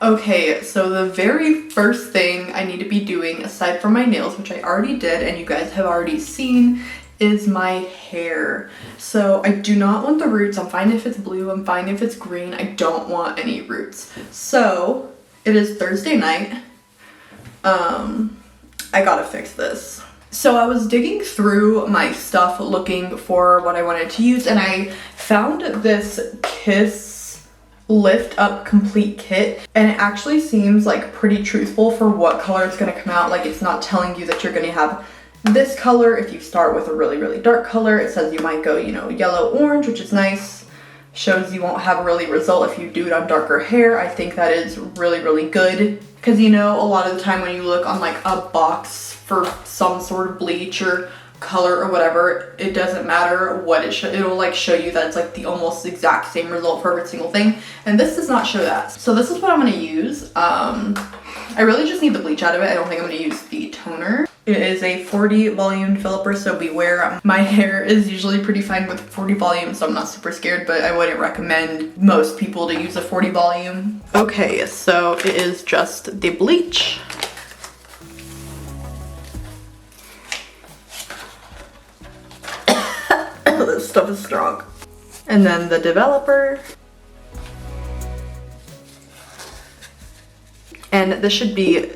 Okay, so the very first thing I need to be doing, aside from my nails, which I already did and you guys have already seen, is my hair. So I do not want the roots. I'm fine if it's blue, I'm fine if it's green. I don't want any roots. So it is Thursday night. I gotta fix this. So I was digging through my stuff looking for what I wanted to use, and I found this Kiss Lift Up Complete Kit, and it actually seems like pretty truthful for what color it's gonna come out. Like, it's not telling you that you're gonna have this color. If you start with a really dark color, it says you might go, you know, yellow orange, which is nice. Shows you won't have a really result if you do it on darker hair. I think that is really good, because you know, a lot of the time when you look on like a box for some sort of bleach or color or whatever, it doesn't matter what it'll like show you that it's like the almost exact same result for every single thing, and this does not show that. So this is what I'm gonna use. I really just need the bleach out of it. I don't think I'm gonna use the toner. It is a 40 volume developer, so beware. My hair is usually pretty fine with 40 volume, so I'm not super scared, but I wouldn't recommend most people to use a 40 volume. Okay, so it is just the bleach. This stuff is strong. And then the developer. And this should be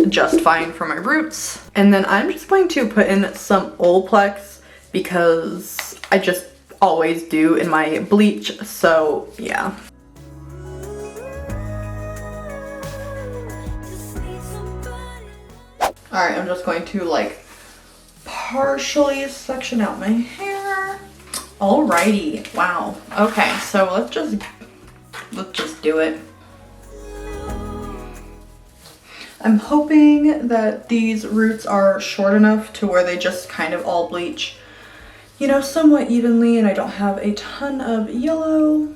just fine for my roots. And then I'm just going to put in some Olaplex because I just always do in my bleach, so yeah. Alright, I'm just going to like partially section out my hair. Alrighty, wow. Okay, so let's just do it. I'm hoping that these roots are short enough to where they just kind of all bleach, you know, somewhat evenly, and I don't have a ton of yellow.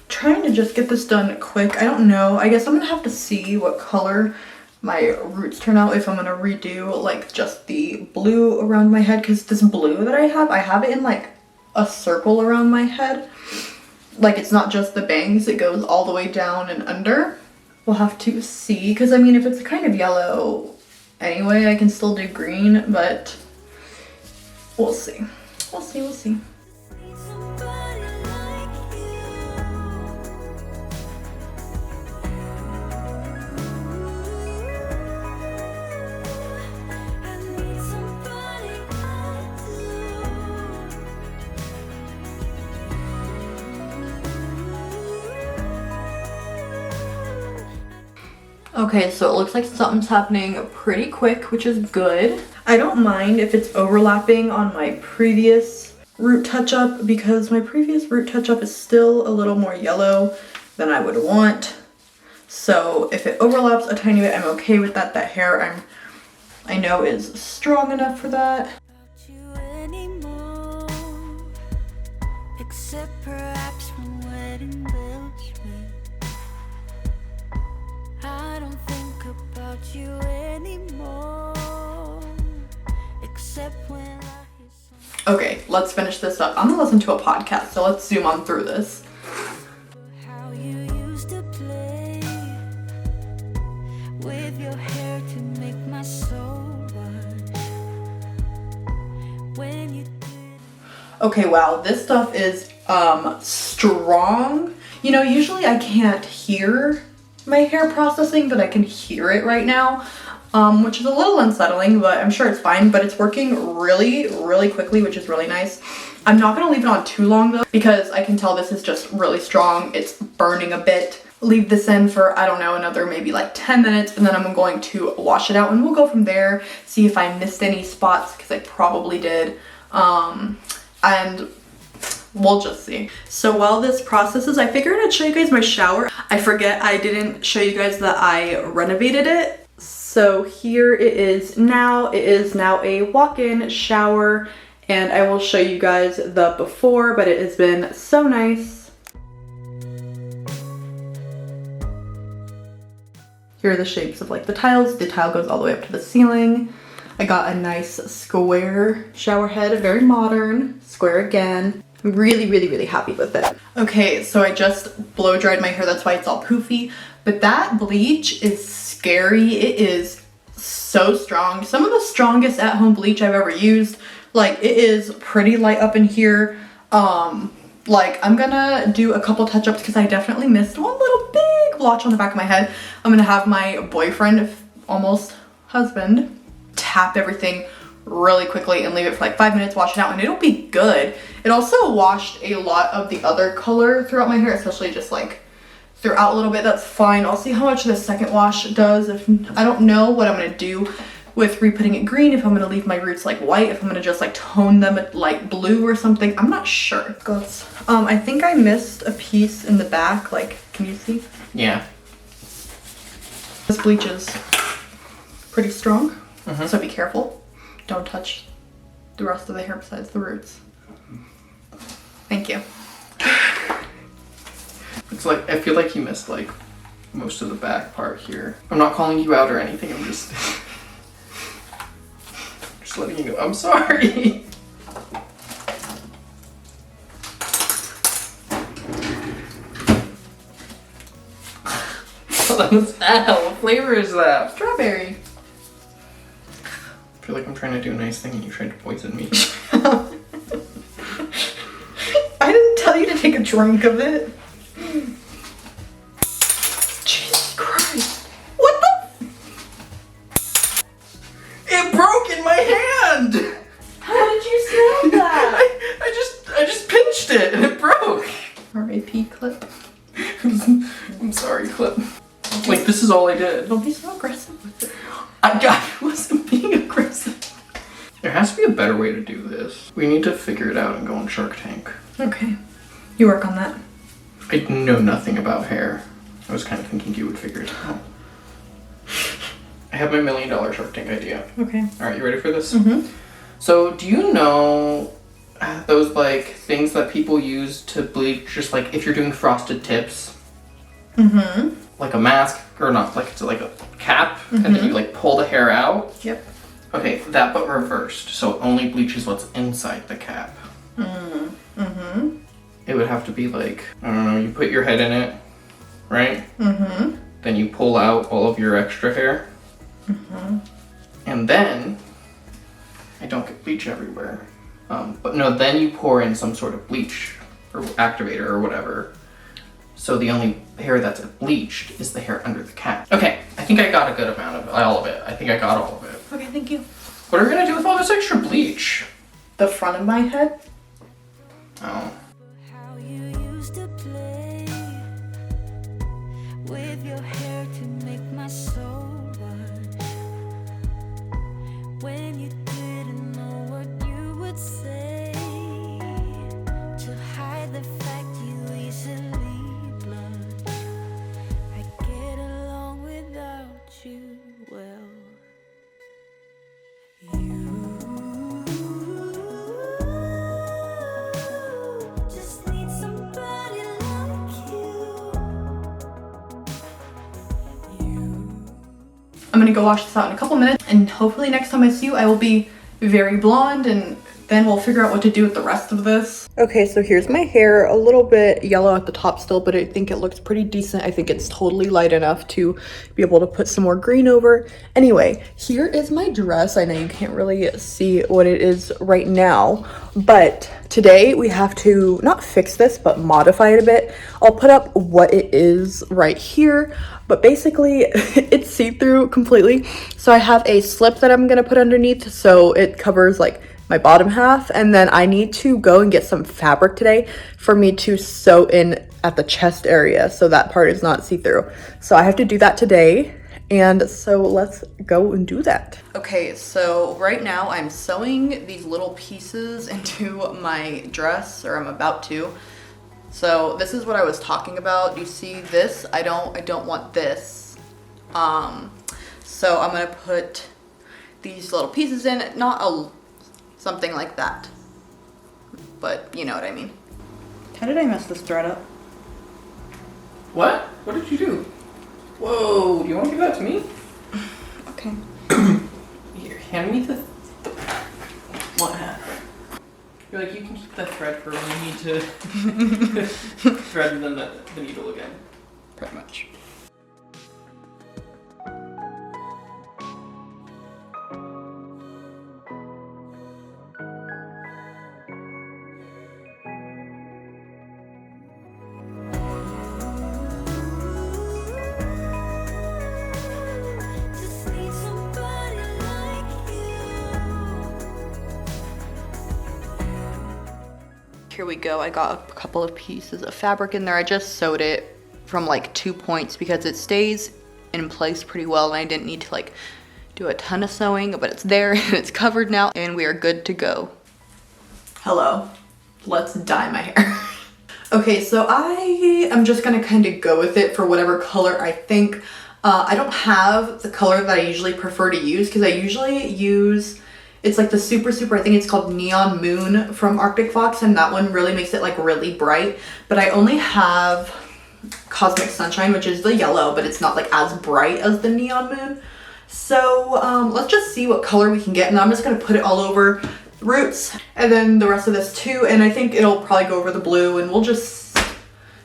Trying to just get this done quick. I don't know. I guess I'm gonna have to see what color my roots turn out if I'm gonna redo like just the blue around my head, because this blue that I have it in like a circle around my head. Like, it's not just the bangs, it goes all the way down and under. We'll have to see, because I mean, if it's kind of yellow anyway, I can still do green, but we'll see. We'll see. Okay, so it looks like something's happening pretty quick, which is good. I don't mind if it's overlapping on my previous root touch-up, because my previous root touch-up is still a little more yellow than I would want. So if it overlaps a tiny bit, I'm okay with that. That hair I know is strong enough for that. Except perhaps when wedding bells ring. I don't think about you anymore, except when I hear some... Okay, let's finish this up. I'm gonna listen to a podcast, so let's zoom on through this. How you used to play with your hair to make my soul rush when you did. Okay, wow, this stuff is strong. You know, usually I can't hear my hair processing, but I can hear it right now, which is a little unsettling, but I'm sure it's fine. But it's working really quickly, which is really nice. I'm not gonna leave it on too long though, because I can tell this is just really strong. It's burning a bit. Leave this in for, I don't know, another maybe like 10 minutes, and then I'm going to wash it out, and we'll go from there, see if I missed any spots, because I probably did, and we'll just see. So while this processes, I figured I'd show you guys my shower. I forget I didn't show you guys that I renovated it. So here it is now. It is now a walk-in shower, and I will show you guys the before, but it has been so nice. Here are the shapes of like the tiles. The tile goes all the way up to the ceiling. I got a nice square shower head, very modern, square again. I'm really, really, really happy with it. Okay, so I just blow dried my hair. That's why it's all poofy. But that bleach is scary. It is so strong. Some of the strongest at-home bleach I've ever used. Like, it is pretty light up in here. Like, I'm gonna do a couple touch-ups because I definitely missed one little big blotch on the back of my head. I'm gonna have my boyfriend, almost husband, tap everything really quickly and leave it for like 5 minutes, wash it out, and it'll be good. It also washed a lot of the other color throughout my hair, especially just like throughout a little bit. That's fine. I'll see how much the second wash does. If I don't know what I'm gonna do with re-putting it green, if I'm gonna leave my roots like white, if I'm gonna just like tone them like blue or something. I'm not sure. I think I missed a piece in the back. Like, can you see? Yeah. This bleach is pretty strong, so be careful. Don't touch the rest of the hair besides the roots. Thank you. It's like, I feel like you missed like most of the back part here. I'm not calling you out or anything, I'm just letting you know. I'm sorry. What's that? What flavor is that? Strawberry. I feel like I'm trying to do a nice thing and you tried to poison me. I didn't tell you to take a drink of it. Jesus Christ. What the? It broke in my hand! How did you snap that? I just pinched it and it broke. R.I.P. clip. I'm sorry, clip. Like, this is all I did. Don't be so aggressive with it. I wasn't being aggressive. There has to be a better way to do this. We need to figure it out and go on Shark Tank. Okay. You work on that. I know nothing about hair. I was kind of thinking you would figure it out. I have my $1 million Shark Tank idea. Okay. Alright, you ready for this? Mm-hmm. So, do you know those, like, things that people use to bleach, just, like, if you're doing frosted tips? Mm-hmm. Like a mask, or not, like, it's like a cap, and then you, like, pull the hair out? Yep. Okay, that but reversed, so it only bleaches what's inside the cap. Mm-hmm. It would have to be like, I don't know, you put your head in it, right? Mm-hmm. Then you pull out all of your extra hair. Mm-hmm. And then, I don't get bleach everywhere. But no, then you pour in some sort of bleach, or activator, or whatever. So the only hair that's bleached is the hair under the cap. Okay, I think I got a good amount of all of it. I think I got all of it. Okay, thank you. What are we gonna do with all this extra bleach? The front of my head? Oh. How you used to play with your hair to make my soul rush. When you didn't know what you would say to hide the fact you easily blush. I get along without you well. Just need somebody like you. I'm gonna go wash this out in a couple minutes, and hopefully next time I see you, I will be very blonde, and then we'll figure out what to do with the rest of this. Okay, so here's my hair, a little bit yellow at the top still, but I think it looks pretty decent. I think it's totally light enough to be able to put some more green over. Anyway, here is my dress. I know you can't really see what it is right now, but today we have to not fix this, but modify it a bit. I'll put up what it is right here, but basically it's see-through completely. So I have a slip that I'm gonna put underneath so it covers like my bottom half, and then I need to go and get some fabric today for me to sew in at the chest area so that part is not see-through. So I have to do that today, and so let's go and do that. Okay, so right now I'm sewing these little pieces into my dress, or I'm about to. So this is what I was talking about. You see this? I don't want this. So I'm gonna put these little pieces in, something like that, but you know what I mean. How did I mess this thread up? What? What did you do? Whoa, do you want to give that to me? Okay. Here, hand me the one half. You're like, you can keep the thread for when you need to thread the needle again. Pretty much. Just need somebody like you. Here we go. I got a couple of pieces of fabric in there. I just sewed it from like 2 points because it stays in place pretty well and I didn't need to like do a ton of sewing, but it's there and it's covered now and we are good to go. Hello. Let's dye my hair. Okay, so I am just gonna kind of go with it for whatever color I think. I don't have the color that I usually prefer to use because I usually use, it's like the super, I think it's called Neon Moon from Arctic Fox, and that one really makes it like really bright. But I only have Cosmic Sunshine, which is the yellow, but it's not like as bright as the Neon Moon. So let's just see what color we can get, and I'm just gonna put it all over roots and then the rest of this too, and I think it'll probably go over the blue and we'll just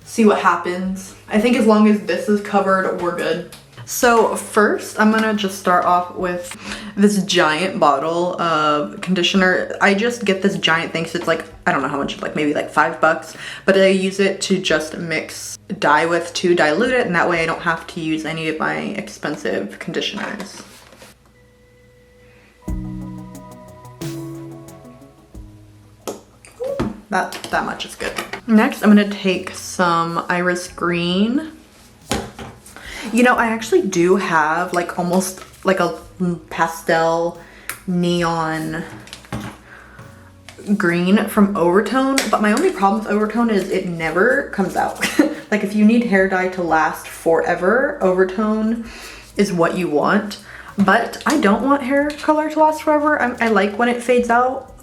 see what happens. I think as long as this is covered, we're good. So first I'm gonna just start off with this giant bottle of conditioner. I just get this giant thing, so it's like, I don't know how much, like maybe like $5, but I use it to just mix dye with to dilute it, and that way I don't have to use any of my expensive conditioners. That much is good. Next, I'm gonna take some iris green. You know, I actually do have like almost like a pastel neon green from Overtone, but my only problem with Overtone is it never comes out. Like if you need hair dye to last forever, Overtone is what you want. But I don't want hair color to last forever. I like when it fades out.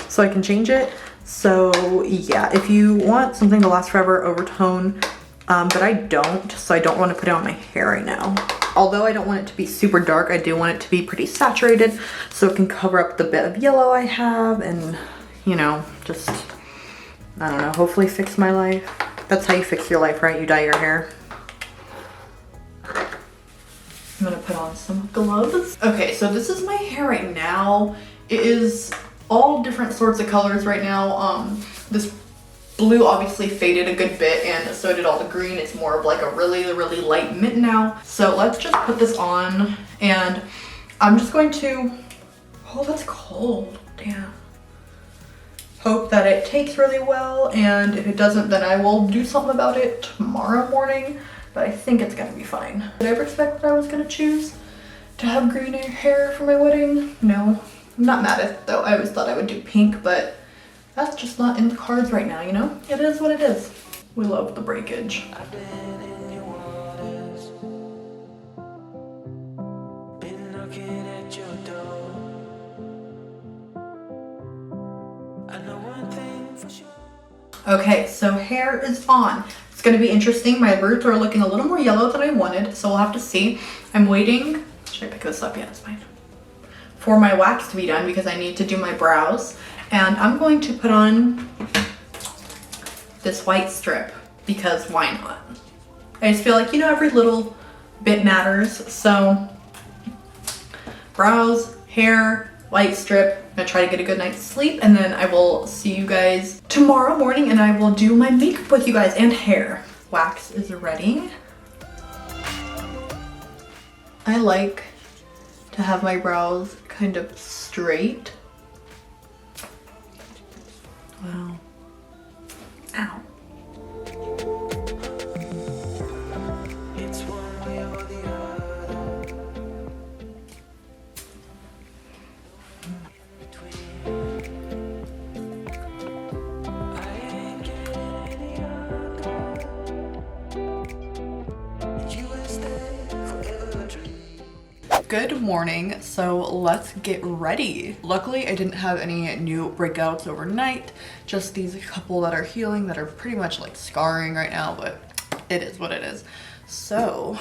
So I can change it. So yeah, if you want something to last forever, Overtone, but I don't, so I don't want to put it on my hair right now. Although I don't want it to be super dark, I do want it to be pretty saturated so it can cover up the bit of yellow I have and, you know, just, I don't know, hopefully fix my life. That's how you fix your life, right? You dye your hair. I'm gonna put on some gloves. Okay, so this is my hair right now. It is all different sorts of colors right now. This blue obviously faded a good bit and so did all the green. It's more of like a really light mint now. So let's just put this on and I'm just going to, oh, that's cold, damn. Hope that it takes really well, and if it doesn't, then I will do something about it tomorrow morning, but I think it's gonna be fine. Did I ever expect that I was gonna choose to have green hair for my wedding? No. I'm not mad at it though. I always thought I would do pink, but that's just not in the cards right now, you know? It is what it is. We love the breakage. I've been in your waters, been knocking at your door. I know one thing for sure. Okay, so hair is on. It's gonna be interesting. My roots are looking a little more yellow than I wanted, so we'll have to see. I'm waiting. Should I pick this up? Yeah, it's fine. For my wax to be done because I need to do my brows. And I'm going to put on this white strip because why not? I just feel like, you know, every little bit matters. So brows, hair, white strip. I'm gonna try to get a good night's sleep and then I will see you guys tomorrow morning and I will do my makeup with you guys and hair. Wax is ready. I like to have my brows kind of straight. Wow. Ow. It's one way or the other. I ain't getting any younger. You will stay forever a dream. Good morning. So let's get ready. Luckily, I didn't have any new breakouts overnight. Just these couple that are healing that are pretty much like scarring right now, but it is what it is. So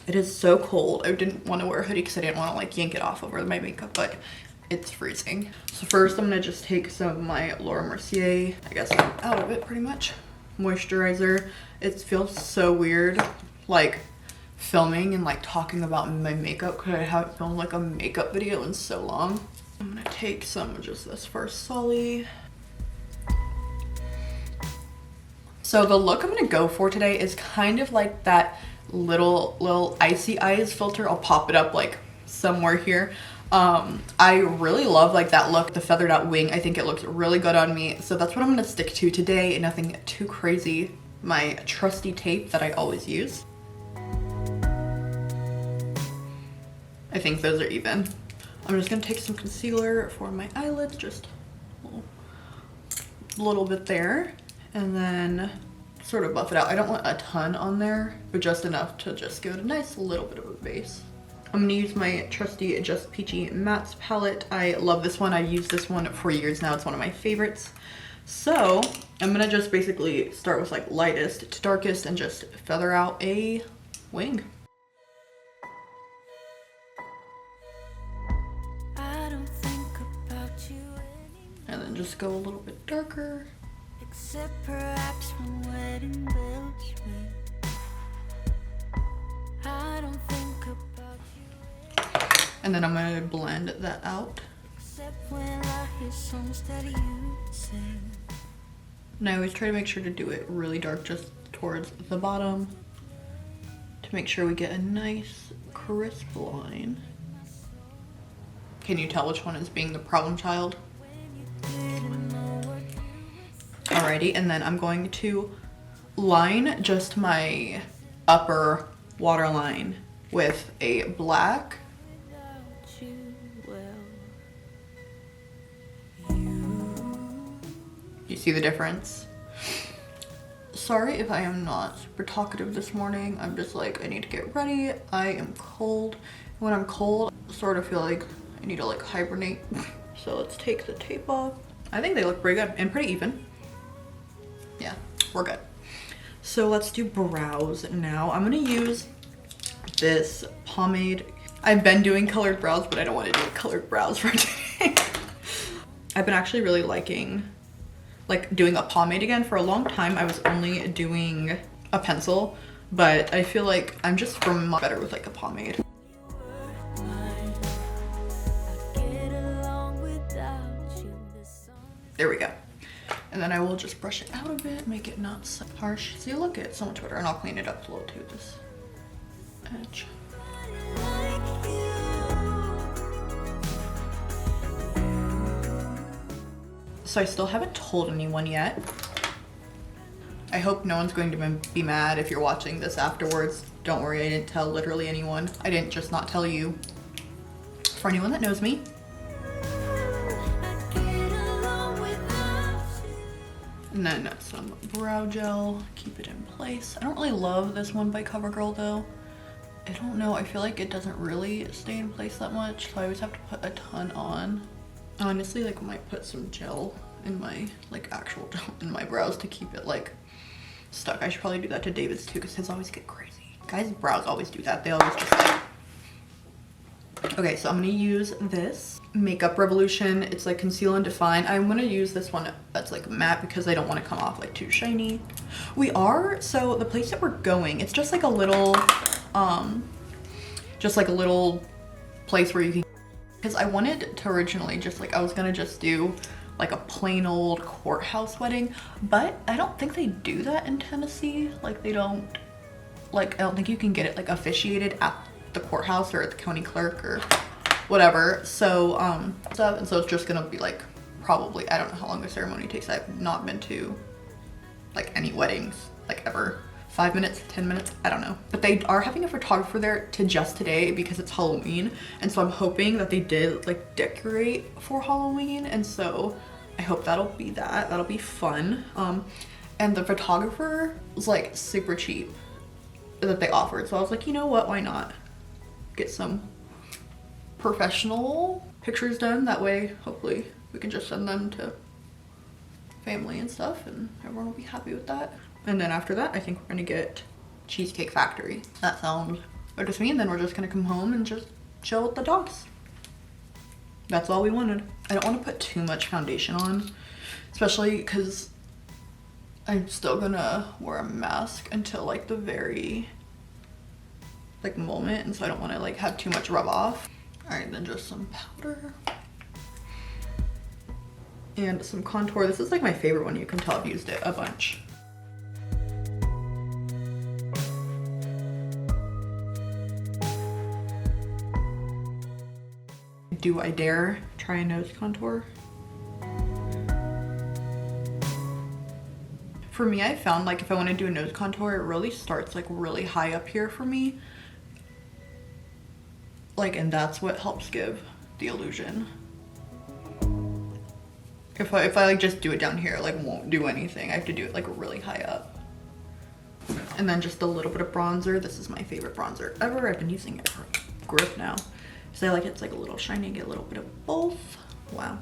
it is so cold. I didn't want to wear a hoodie because I didn't want to like yank it off over my makeup, but it's freezing. So first I'm gonna just take some of my Laura Mercier, I guess I'm out of it pretty much, moisturizer. It feels so weird like filming and like talking about my makeup because I haven't filmed like a makeup video in so long. I'm gonna take some of just this first Sully. So the look I'm gonna go for today is kind of like that little icy eyes filter. I'll pop it up like somewhere here. I really love like that look, the feathered out wing. I think it looks really good on me. So that's what I'm gonna stick to today. Nothing too crazy. My trusty tape that I always use. I think those are even. I'm just gonna take some concealer for my eyelids, just a little bit there, and then sort of buff it out. I don't want a ton on there, but just enough to just give it a nice little bit of a base. I'm gonna use my trusty Just Peachy Mattes palette. I love this one. I've used this one for years now. It's one of my favorites. So I'm gonna just basically start with like lightest to darkest and just feather out a wing. I don't think about you anymore, And then just go a little bit darker. except perhaps when wedding bells ring. I don't think about you And then I'm gonna blend that out. except when I hear songs that you sing. And I always try to make sure to do it really dark just towards the bottom to make sure we get a nice crisp line. Can you tell which one is being the problem child? Didn't know what Alrighty, and then I'm going to line just my upper waterline with a black. about you well. You see the difference? Sorry if I am not super talkative this morning. I'm just like, I need to get ready. I am cold. When I'm cold, I sort of feel like I need to like hibernate. So let's take the tape off. I think they look pretty good and pretty even. Yeah, we're good. So let's do brows now. I'm gonna use this pomade. I've been doing colored brows, but I don't want to do colored brows for today. I've been actually really liking like doing a pomade again. For a long time I was only doing a pencil, but I feel like I'm just much better with like a pomade. Get along without you. This song There we go. And then I will just brush it out a bit, make it not so harsh. See, look, it's so much better. And I'll clean it up a little too, this edge. like you. So I still haven't told anyone yet. I hope no one's going to be mad if you're watching this afterwards. Don't worry, I didn't tell literally anyone. I didn't just not tell you. For anyone that knows me. I get along without you. And then some brow gel, keep it in place. I don't really love this one by CoverGirl though. I don't know, I feel like it doesn't really stay in place that much, so I always have to put a ton on. Honestly, like I might put some gel in my, like actual gel in my brows to keep it like stuck. I should probably do that to David's too because his always get crazy. Guys' brows always do that, they always just like... Okay, so I'm gonna use this Makeup Revolution. It's like conceal and define. I'm gonna use this one that's like matte because I don't want to come off like too shiny. So the place that we're going, it's just like a little place where you can, because I wanted to originally just like, I was gonna just do like a plain old courthouse wedding, but I don't think they do that in Tennessee. Like they don't, like I don't think you can get it like officiated at the courthouse or at the county clerk or whatever. So stuff, and so it's just gonna be like probably, I don't know how long the ceremony takes. I've not been to like any weddings like ever. 5 minutes, 10 minutes, I don't know. But they are having a photographer there to just today because it's Halloween. And so I'm hoping that they did like decorate for Halloween. And so I hope that'll be that. That'll be fun. And the photographer was like super cheap that they offered. So I was like, you know what, why not get some professional pictures done? That way, hopefully we can just send them to family and stuff and everyone will be happy with that. And then after that, I think we're gonna get Cheesecake Factory. That sounds good to me. And then we're just gonna come home and just chill with the dogs. That's all we wanted. I don't want to put too much foundation on, especially because I'm still gonna wear a mask until like the very like moment, and so I don't want to like have too much rub off. All right, then just some powder and some contour. This is like my favorite one. You can tell I've used it a bunch. Do I dare try a nose contour? For me, I found like if I want to do a nose contour, it really starts like really high up here for me. Like, and that's what helps give the illusion. If I like just do it down here, like won't do anything. I have to do it like really high up. And then just a little bit of bronzer. This is my favorite bronzer ever. I've been using it for growth now. So I like it's like a little shiny, get a little bit of both. Wow.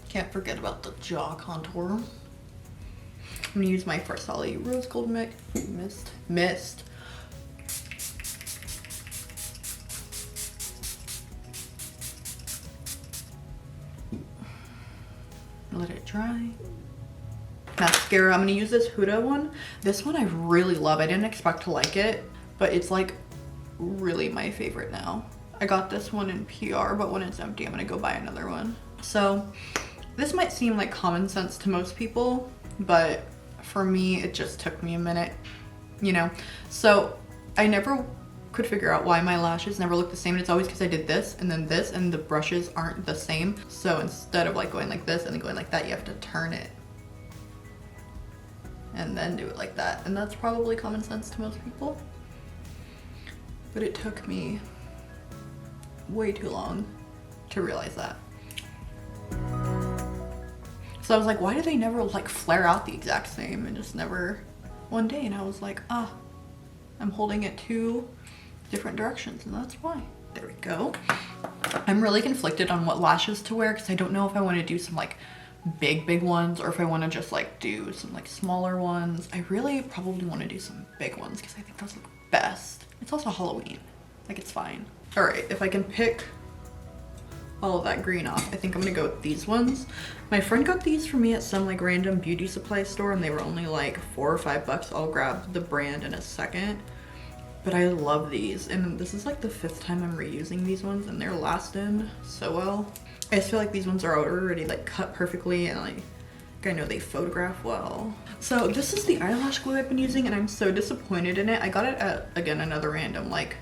Can't forget about the jaw contour. I'm gonna use my Farsali Rose Gold Mist. Let it dry. Mascara, I'm gonna use this Huda one. This one I really love. I didn't expect to like it, but it's like really my favorite now. I got this one in PR, but when it's empty, I'm gonna go buy another one. So this might seem like common sense to most people, but for me, it just took me a minute, you know? So I never could figure out why my lashes never look the same. And it's always because I did this, and the brushes aren't the same. So instead of like going like this and then going like that, you have to turn it and then do it like that. And that's probably common sense to most people. But it took me way too long to realize that. So I was like, why do they never like flare out the exact same? And just never one day. And I was like, I'm holding it two different directions, and that's why. There we go. I'm really conflicted on what lashes to wear because I don't know if I want to do some like big ones or if I want to just like do some like smaller ones. I really probably want to do some big ones because I think those look best. It's also Halloween, like it's fine. All right, if I can pick all of that green off, I think I'm gonna go with these ones. My friend got these for me at some like random beauty supply store, and they were only like $4 or $5. I'll grab the brand in a second. But I love these, and this is like the 5th time I'm reusing these ones, and they're lasting so well. I just feel like these ones are already like cut perfectly, and like I know they photograph well. So this is the eyelash glue I've been using, and I'm so disappointed in it. I got it at, again, another random like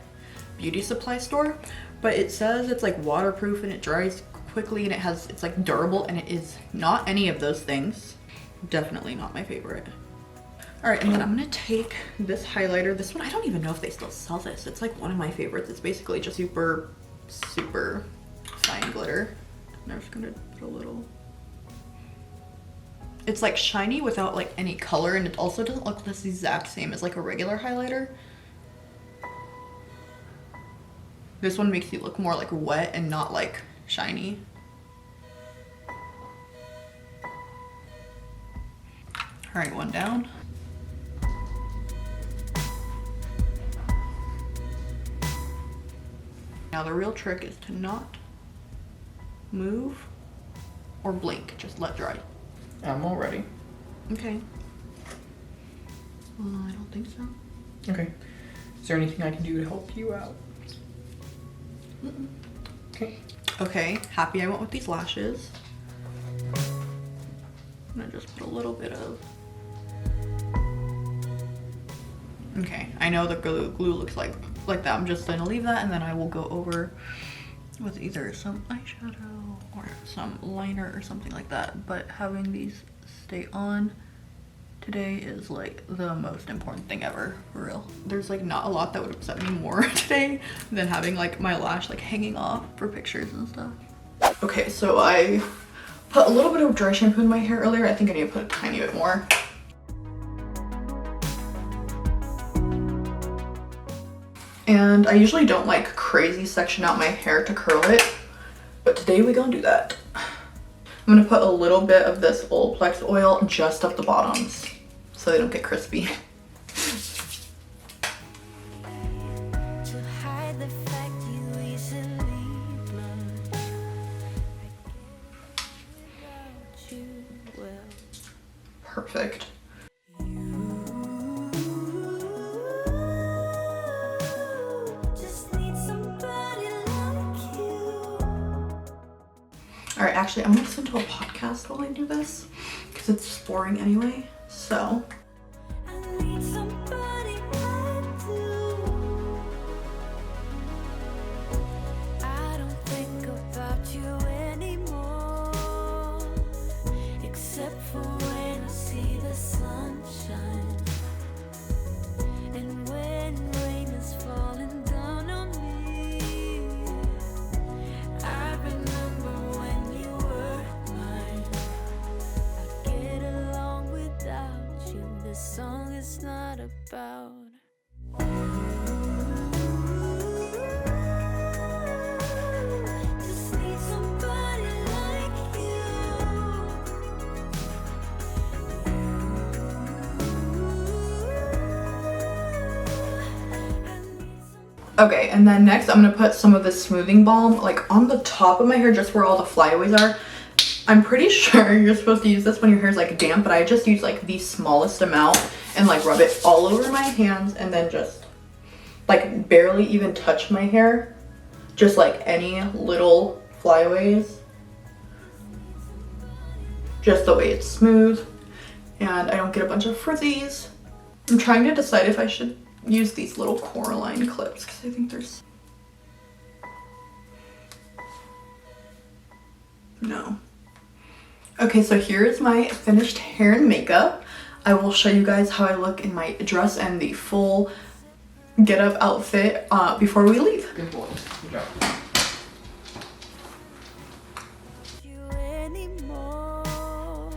beauty supply store, but it says it's like waterproof and it dries quickly and it's like durable, and it is not any of those things. Definitely not my favorite. All right, and then I'm gonna take this highlighter. This one, I don't even know if they still sell this. It's like one of my favorites. It's basically just super fine glitter. And I'm just gonna put a little. It's like shiny without like any color, and it also doesn't look the exact same as like a regular highlighter. This one makes you look more like wet and not like shiny. All right, one down. Now the real trick is to not move or blink, just let dry. I'm all ready. Okay. I don't think so. Okay. Is there anything I can do to help you out? Mm-mm. Okay. Okay, happy I went with these lashes. I'm gonna just put a little bit of. Okay, I know the glue looks like that. I'm just gonna leave that, and then I will go over with either some eyeshadow or some liner or something like that. But having these stay on today is like the most important thing ever, for real. There's like not a lot that would upset me more today than having like my lash like hanging off for pictures and stuff. Okay, so I put a little bit of dry shampoo in my hair earlier. I think I need to put a tiny bit more. And I usually don't like crazy section out my hair to curl it, but today we gonna do that. I'm gonna put a little bit of this Olaplex oil just up the bottoms so they don't get crispy. To hide the fact you easily blush. I get without you, well. Perfect. Just need somebody like you. All right, actually, I'm gonna listen to a podcast while I do this because it's boring anyway. So, I need somebody like you. I don't think about you anymore, except for when I see the sunshine, and when rain is falling down on me. I remember when you were mine. I get along without you. This song is not about. Just need somebody like you. okay, and then next I'm gonna put some of this smoothing balm like on the top of my hair, just where all the flyaways are. I'm pretty sure you're supposed to use this when your hair is like damp, but I just use like the smallest amount and like rub it all over my hands and then just like barely even touch my hair. Just like any little flyaways. Just the way it's smooth and I don't get a bunch of frizzies. I'm trying to decide if I should use these little Coraline clips because I think there's no. Okay, so here is my finished hair and makeup. I will show you guys how I look in my dress and the full get up outfit before we leave. Good boy. Good job. You anymore,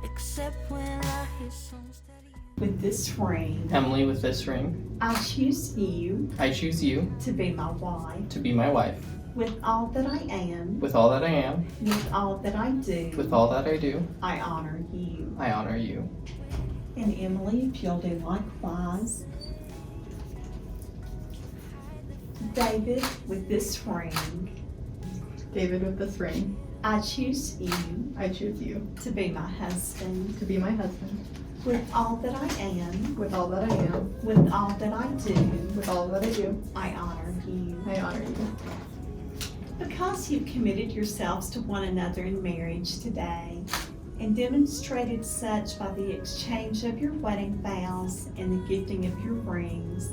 except when I hear songs that you. With this ring, Emily, with this ring, I choose you I choose you to be my wife. to be my wife. With all that I am, With all that I am, with all that I do, with all that I do, I honor you. I honor you. And Emily, if you'll do likewise. David, with this ring, David, with this ring, I choose you I choose you to be my husband. to be my husband. With all that I am, With all that I am, with all that I do, with all that I do, I honor you. I honor you. Because you've committed yourselves to one another in marriage today and demonstrated such by the exchange of your wedding vows and the gifting of your rings,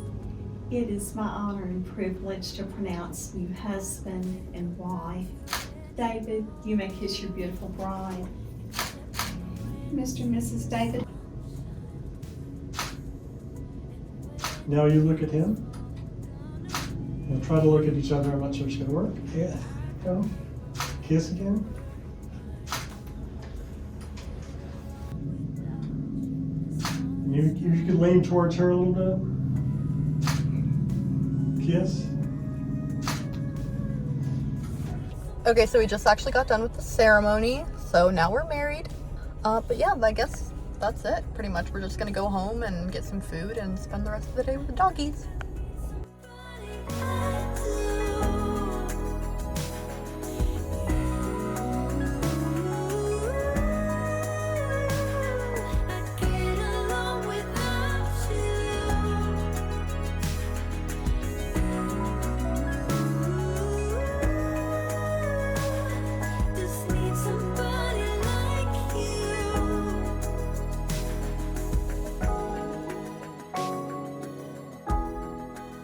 it is my honor and privilege to pronounce you husband and wife. David, you may kiss your beautiful bride. Mr. and Mrs. David. Now you look at him. And try to look at each other. I'm not sure it's going to work. Yeah. Go. Kiss again. You could lean towards her a little bit. Kiss. Okay, so we just actually got done with the ceremony, so now we're married. But yeah, I guess that's it. Pretty much, we're just gonna go home and get some food and spend the rest of the day with the doggies. I